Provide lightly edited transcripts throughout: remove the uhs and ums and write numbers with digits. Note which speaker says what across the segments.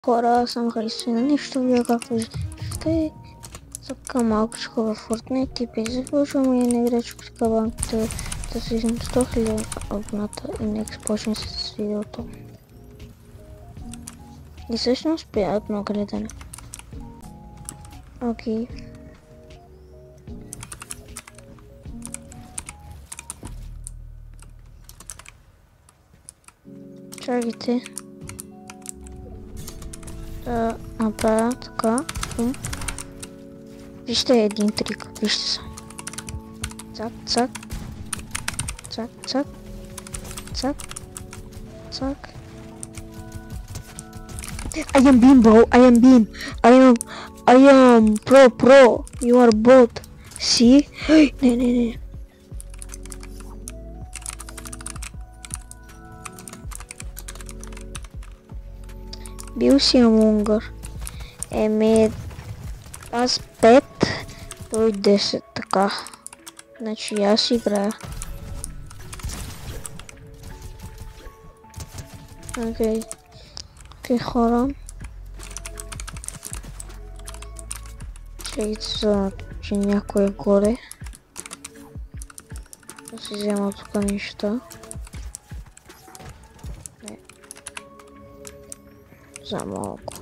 Speaker 1: Хора, аз съм Христина, нищо вие както виждате, цъпка малкичко във Fortnite и започвам и не играчко с кабанката да си взем 100 000 абоната и нека почне с видеото. И всъщност приятно гледане. Окей. Чакайте. Да направя така. Вижте един трик, вижте са. Цак, цак. Цак, цак. Цак. Цак. I am beam, bro. I am beam. I am pro. You are bot. See? Не. Бил си Амонгър. Аз 5, той 10, така. Значи аз играя. Окей, хора. Чекайте за, че някой е горе. Да си взема тук неща. Не. За малко.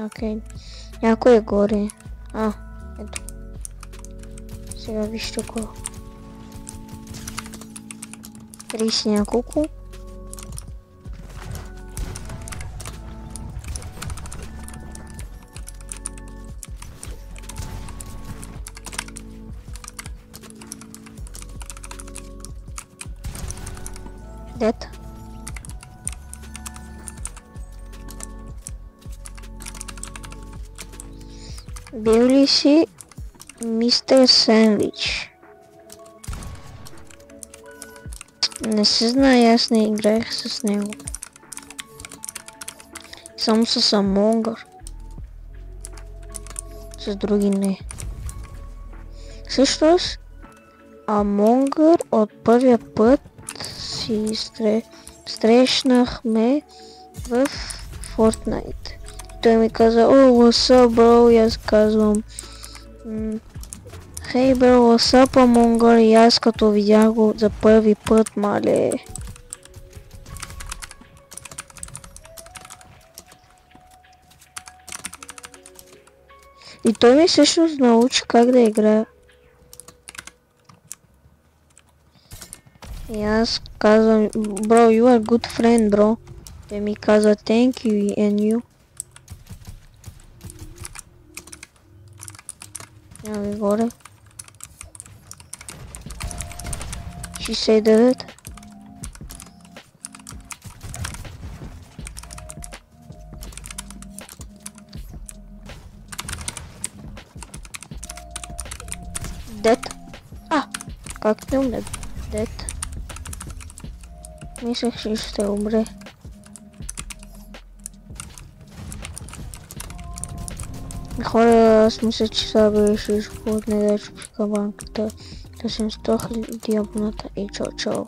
Speaker 1: Окей. Някой е горе. Ето. Сега вижте колко. 30 няколко. Дет. Бил ли си мистер Сендвич? Не се знае, аз не играех с него. Само с Амонгър. С други не. Всъщност, Амонгър от първия път си срещнахме в Fortnite. Той ми каза, what's up, bro? И аз казвам, hey, bro, what's up, Among? И аз като видях го за първи път, мале. И той ми всъщност научи как да играя. И аз казвам, bro, you are good friend, bro. Той ми каза, thank you, and you. Няма горе. 69. Дет. Как не умре? Дет. Мислех, че ще умре. Хора, аз мисля, че това беше изход, не да чупи кабанката. Да съм 100 000 абоната и чао.